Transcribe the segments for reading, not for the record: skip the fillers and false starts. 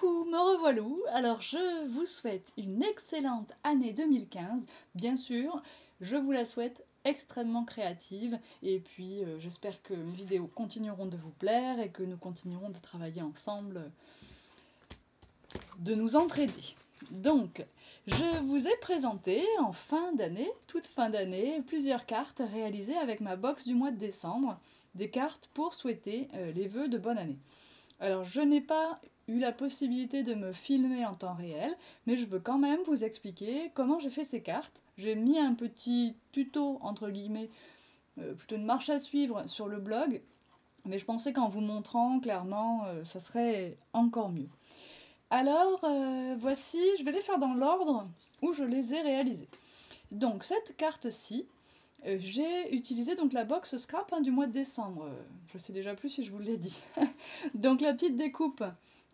Coucou, me revoilou. Alors je vous souhaite une excellente année 2015. Bien sûr, je vous la souhaite extrêmement créative et puis j'espère que mes vidéos continueront de vous plaire et que nous continuerons de travailler ensemble, de nous entraider. Donc, je vous ai présenté en fin d'année, toute fin d'année, plusieurs cartes réalisées avec ma box du mois de décembre, des cartes pour souhaiter les vœux de bonne année. Alors je n'ai pas eu la possibilité de me filmer en temps réel, mais je veux quand même vous expliquer comment j'ai fait ces cartes. J'ai mis un petit tuto, entre guillemets, plutôt une marche à suivre sur le blog, mais je pensais qu'en vous montrant clairement, ça serait encore mieux. Alors voici, je vais les faire dans l'ordre où je les ai réalisées. Donc cette carte-ci, j'ai utilisé donc la box scrap du mois de décembre. Je sais déjà plus si je vous l'ai dit. Donc la petite découpe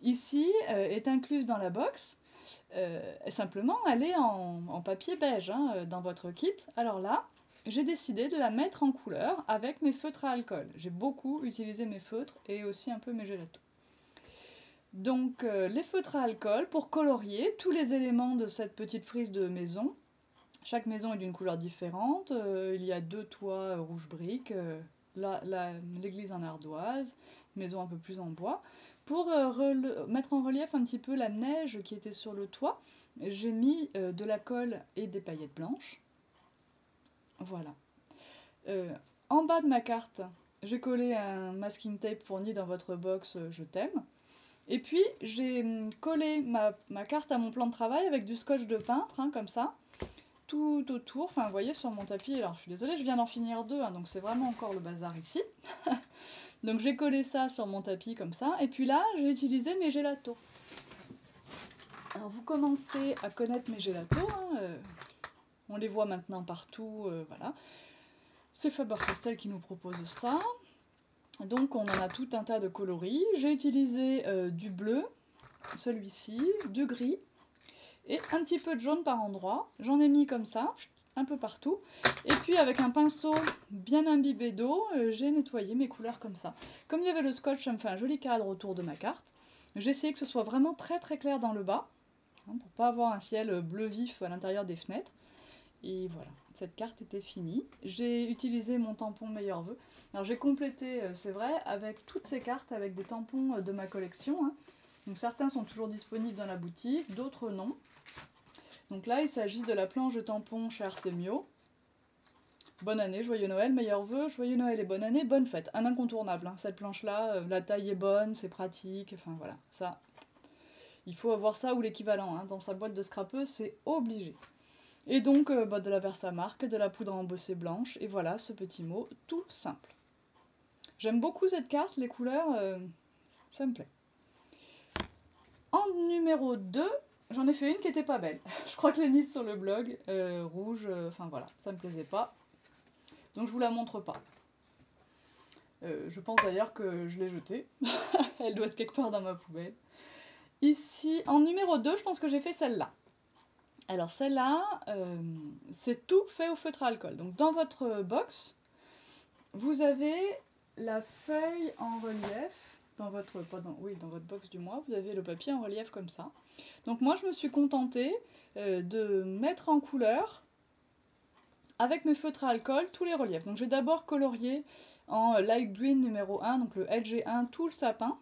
ici est incluse dans la box. Simplement, elle est en papier beige dans votre kit. Alors là, j'ai décidé de la mettre en couleur avec mes feutres à alcool. J'ai beaucoup utilisé mes feutres et aussi un peu mes gélatos. Donc les feutres à alcool pour colorier tous les éléments de cette petite frise de maison. Chaque maison est d'une couleur différente. Il y a 2 toits rouge brique, l'église en ardoise, maison un peu plus en bois. Pour mettre en relief un petit peu la neige qui était sur le toit, j'ai mis de la colle et des paillettes blanches. Voilà. En bas de ma carte, j'ai collé un masking tape fourni dans votre box Je t'aime. Et puis j'ai collé ma carte à mon plan de travail avec du scotch de peintre, comme ça. Tout autour, enfin vous voyez sur mon tapis, alors je suis désolée, je viens d'en finir 2, donc c'est vraiment encore le bazar ici. Donc j'ai collé ça sur mon tapis comme ça, et puis là j'ai utilisé mes gélatos. Alors vous commencez à connaître mes gélatos, on les voit maintenant partout, voilà. C'est Faber-Castell qui nous propose ça. Donc on en a tout un tas de coloris. J'ai utilisé du bleu, celui-ci, du gris, et un petit peu de jaune par endroit. J'en ai mis comme ça, un peu partout. Et puis avec un pinceau bien imbibé d'eau, j'ai nettoyé mes couleurs comme ça. Comme il y avait le scotch, ça me fait un joli cadre autour de ma carte. J'ai essayé que ce soit vraiment très très clair dans le bas, pour pas avoir un ciel bleu vif à l'intérieur des fenêtres. Et voilà, cette carte était finie. J'ai utilisé mon tampon Meilleurs Vœux. Alors j'ai complété, c'est vrai, avec toutes ces cartes, avec des tampons de ma collection. Donc certains sont toujours disponibles dans la boutique, d'autres non. Donc là, il s'agit de la planche de tampons chez Artemio. Bonne année, joyeux Noël, meilleurs vœux, joyeux Noël et bonne année, bonne fête. Un incontournable, cette planche-là, la taille est bonne, c'est pratique, enfin voilà, ça. Il faut avoir ça ou l'équivalent, dans sa boîte de scrapeuse, c'est obligé. Et donc, de la Versamark, de la poudre à embosser blanche, et voilà ce petit mot tout simple. J'aime beaucoup cette carte, les couleurs, ça me plaît. En numéro 2, j'en ai fait une qui était pas belle. Je crois que je l'ai mise sur le blog, rouge, enfin voilà, ça me plaisait pas. Donc je vous la montre pas. Je pense d'ailleurs que je l'ai jetée. Elle doit être quelque part dans ma poubelle. Ici, en numéro 2, je pense que j'ai fait celle-là. Alors celle-là, c'est tout fait au feutre à alcool. Donc dans votre box, vous avez la feuille en relief. Dans votre box du mois, vous avez le papier en relief comme ça. Donc moi, je me suis contentée de mettre en couleur, avec mes feutres à alcool, tous les reliefs. Donc j'ai d'abord colorié en light green numéro 1, donc le LG1, tout le sapin.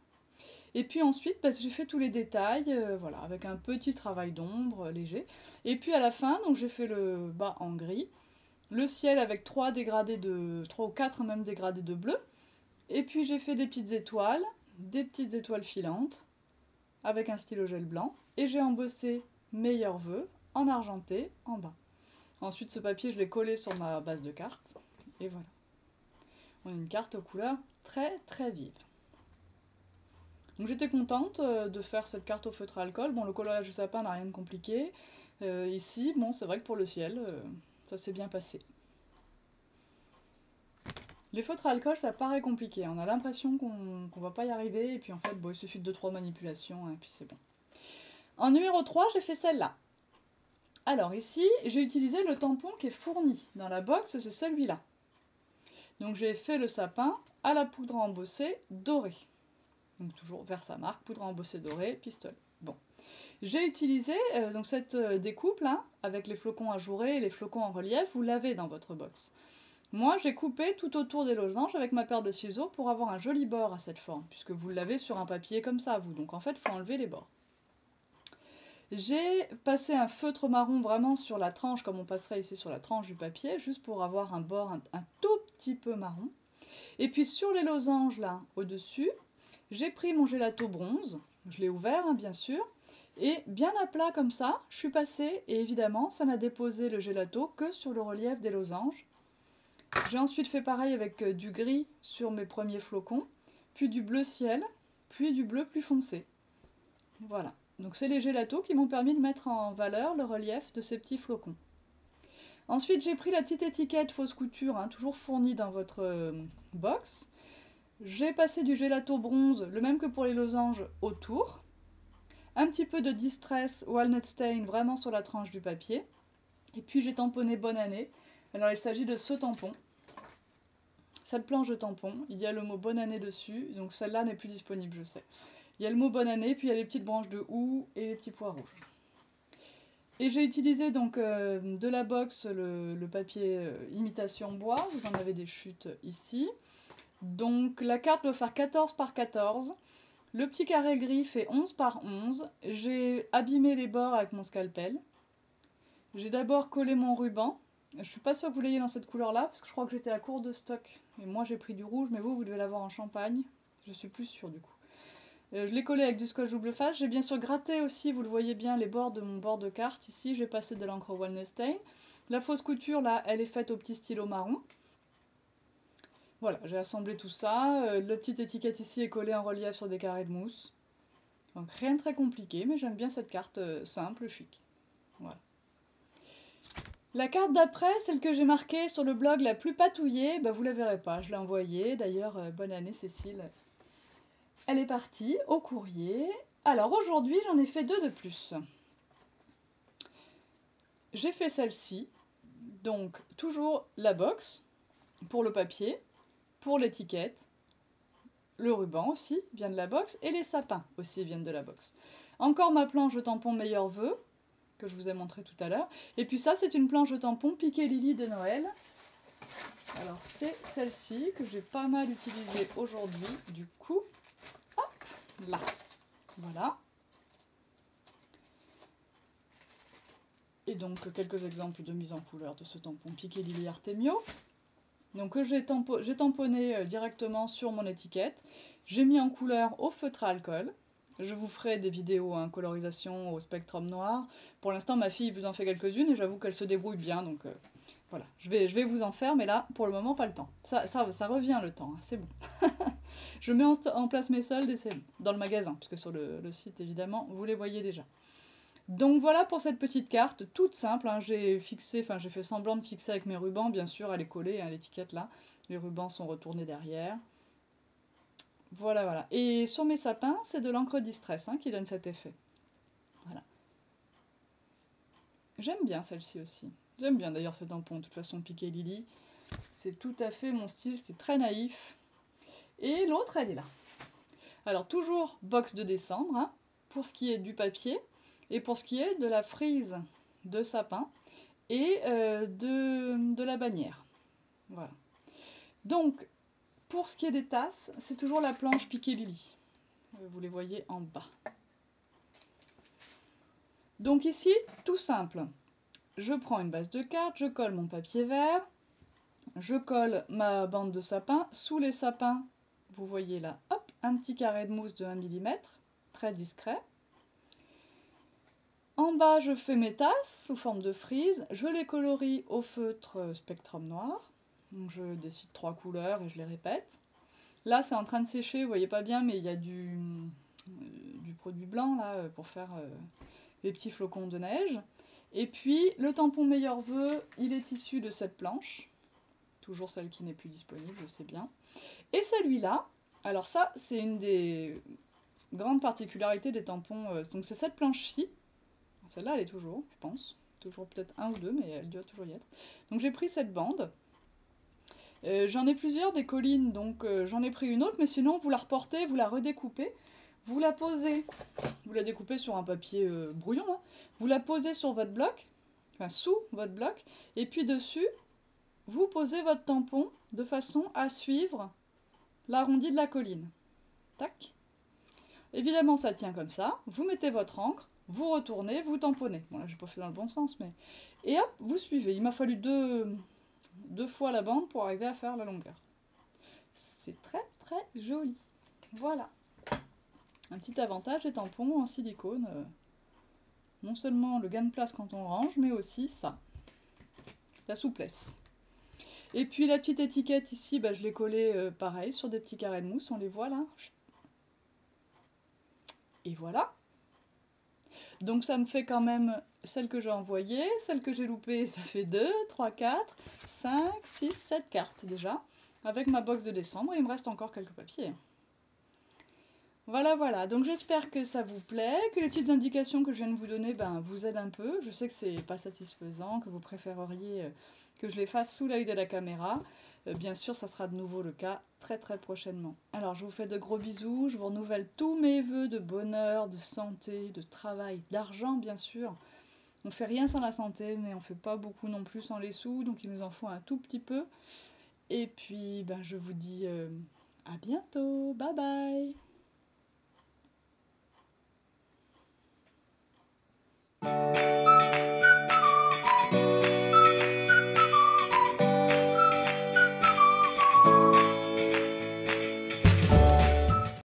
Et puis ensuite, j'ai fait tous les détails, voilà, avec un petit travail d'ombre léger. Et puis à la fin, donc j'ai fait le bas en gris, le ciel avec 3 ou 4 même dégradés de bleu. Et puis j'ai fait des petites étoiles filantes, avec un stylo gel blanc. Et j'ai embossé Meilleurs Vœux en argenté en bas. Ensuite, ce papier, je l'ai collé sur ma base de cartes. Et voilà. On a une carte aux couleurs très très vives. Donc j'étais contente de faire cette carte au feutre à alcool. Bon, le coloriage du sapin n'a rien de compliqué. Ici, bon, c'est vrai que pour le ciel, ça s'est bien passé. Les feutres à alcool, ça paraît compliqué. On a l'impression qu'on va pas y arriver. Et puis en fait, bon, il suffit de 2-3 manipulations et puis c'est bon. En numéro 3, j'ai fait celle-là. Alors ici, j'ai utilisé le tampon qui est fourni dans la box, c'est celui-là. Donc j'ai fait le sapin à la poudre à embosser dorée. Donc toujours Versamark, poudre à embosser dorée, pistolet. Bon. J'ai utilisé donc cette découpe là, avec les flocons ajourés et les flocons en relief, vous l'avez dans votre box. Moi j'ai coupé tout autour des losanges avec ma paire de ciseaux pour avoir un joli bord à cette forme, puisque vous l'avez sur un papier comme ça vous, donc en fait il faut enlever les bords. J'ai passé un feutre marron vraiment sur la tranche, comme on passerait ici sur la tranche du papier, juste pour avoir un bord un tout petit peu marron. Et puis sur les losanges là, au-dessus, j'ai pris mon gelato bronze, je l'ai ouvert bien sûr, et bien à plat comme ça, je suis passée, et évidemment, ça n'a déposé le gelato que sur le relief des losanges. J'ai ensuite fait pareil avec du gris sur mes premiers flocons, puis du bleu ciel, puis du bleu plus foncé. Voilà. Donc c'est les gélatos qui m'ont permis de mettre en valeur le relief de ces petits flocons. Ensuite, j'ai pris la petite étiquette fausse couture, hein, toujours fournie dans votre box. J'ai passé du gelato bronze, le même que pour les losanges, autour. Un petit peu de Distress Walnut Stain vraiment sur la tranche du papier. Et puis j'ai tamponné Bonne Année. Alors il s'agit de ce tampon. Cette planche de tampon, il y a le mot Bonne Année dessus, donc celle-là n'est plus disponible, je sais. Il y a le mot Bonne Année, puis il y a les petites branches de houx et les petits pois rouges. Et j'ai utilisé donc de la box le papier imitation bois, vous en avez des chutes ici. Donc la carte doit faire 14 par 14. Le petit carré gris fait 11 par 11. J'ai abîmé les bords avec mon scalpel. J'ai d'abord collé mon ruban. Je suis pas sûre que vous l'ayez dans cette couleur-là, parce que je crois que j'étais à court de stock. Et moi j'ai pris du rouge, mais vous devez l'avoir en champagne. Je suis plus sûre du coup. Je l'ai collé avec du scotch double face. J'ai bien sûr gratté aussi, vous le voyez bien, les bords de mon bord de carte. Ici, j'ai passé de l'encre Walnut Stain. La fausse couture, là, elle est faite au petit stylo marron. Voilà, j'ai assemblé tout ça. La petite étiquette ici est collée en relief sur des carrés de mousse. Donc rien de très compliqué, mais j'aime bien cette carte simple, chic. Voilà. La carte d'après, celle que j'ai marquée sur le blog la plus patouillée, bah, vous la verrez pas, je l'ai envoyée. D'ailleurs, bonne année Cécile. Elle est partie au courrier. Alors aujourd'hui, j'en ai fait deux de plus. J'ai fait celle-ci, donc toujours la box, pour le papier, pour l'étiquette, le ruban aussi vient de la box, et les sapins aussi viennent de la box. Encore ma planche de tampon meilleur vœu, que je vous ai montré tout à l'heure. Et puis ça, c'est une planche de tampon Piqué Lily de Noël. Alors c'est celle-ci que j'ai pas mal utilisée aujourd'hui, du coup. Là, voilà. Et donc quelques exemples de mise en couleur de ce tampon Piqué Lily Artemio. Donc j'ai tamponné directement sur mon étiquette. J'ai mis en couleur au feutre à alcool. Je vous ferai des vidéos en colorisation au spectrum noir. Pour l'instant, ma fille vous en fait quelques-unes et j'avoue qu'elle se débrouille bien. Donc voilà, je vais vous en faire, mais là, pour le moment, pas le temps. Ça revient le temps, hein, c'est bon. Je mets en place mes soldes et c'est bon. Dans le magasin, parce que sur le site, évidemment, vous les voyez déjà. Donc voilà pour cette petite carte, toute simple. Hein, j'ai fait semblant de fixer avec mes rubans, bien sûr, elle est collée, hein, l'étiquette là. Les rubans sont retournés derrière. Voilà, voilà. Et sur mes sapins, c'est de l'encre Distress qui donne cet effet. Voilà. J'aime bien celle-ci aussi. J'aime bien d'ailleurs ce tampon, de toute façon Piqué Lily. C'est tout à fait mon style, c'est très naïf. Et l'autre, elle est là. Alors toujours box de décembre, hein, pour ce qui est du papier, et pour ce qui est de la frise de sapin, et de la bannière. Voilà. Donc, pour ce qui est des tasses, c'est toujours la planche Piqué Lily. Vous les voyez en bas. Donc ici, tout simple. Je prends une base de carte, je colle mon papier vert, je colle ma bande de sapin. Sous les sapins, vous voyez là, hop, un petit carré de mousse de 1 mm, très discret. En bas, je fais mes tasses sous forme de frise. Je les colorie au feutre spectrum noir. Donc je décide 3 couleurs et je les répète. Là, c'est en train de sécher, vous voyez pas bien, mais il y a du produit blanc là pour faire les petits flocons de neige. Et puis, le tampon meilleur vœu, il est issu de cette planche. Toujours celle qui n'est plus disponible, je sais bien. Et celui-là, alors ça, c'est une des grandes particularités des tampons. Donc c'est cette planche-ci. Celle-là, elle est toujours, je pense. Toujours peut-être un ou deux, mais elle doit toujours y être. Donc j'ai pris cette bande. J'en ai plusieurs des collines, donc j'en ai pris une autre, mais sinon vous la reportez, vous la redécoupez, vous la posez, vous la découpez sur un papier brouillon, hein. Vous la posez sur votre bloc, enfin sous votre bloc, et puis dessus, vous posez votre tampon de façon à suivre l'arrondi de la colline. Tac. Évidemment, ça tient comme ça. Vous mettez votre encre, vous retournez, vous tamponnez. Bon, là, j'ai pas fait dans le bon sens, mais... Et hop, vous suivez. Il m'a fallu deux fois la bande pour arriver à faire la longueur. C'est très, très joli. Voilà. Un petit avantage des tampons en silicone. Non seulement le gain de place quand on range, mais aussi ça. La souplesse. Et puis la petite étiquette ici, bah, je l'ai collée pareil sur des petits carrés de mousse, on les voit là. Et voilà. Donc ça me fait quand même celle que j'ai envoyée, celle que j'ai loupée, ça fait 2, 3, 4, 5, 6, 7 cartes déjà. Avec ma box de décembre, il me reste encore quelques papiers. Voilà, voilà. Donc j'espère que ça vous plaît, que les petites indications que je viens de vous donner vous aident un peu. Je sais que c'est pas satisfaisant, que vous préféreriez que je les fasse sous l'œil de la caméra. Bien sûr, ça sera de nouveau le cas très très prochainement. Alors je vous fais de gros bisous, je vous renouvelle tous mes vœux de bonheur, de santé, de travail, d'argent bien sûr. On fait rien sans la santé, mais on fait pas beaucoup non plus sans les sous, donc il nous en faut un tout petit peu. Et puis je vous dis à bientôt, bye bye.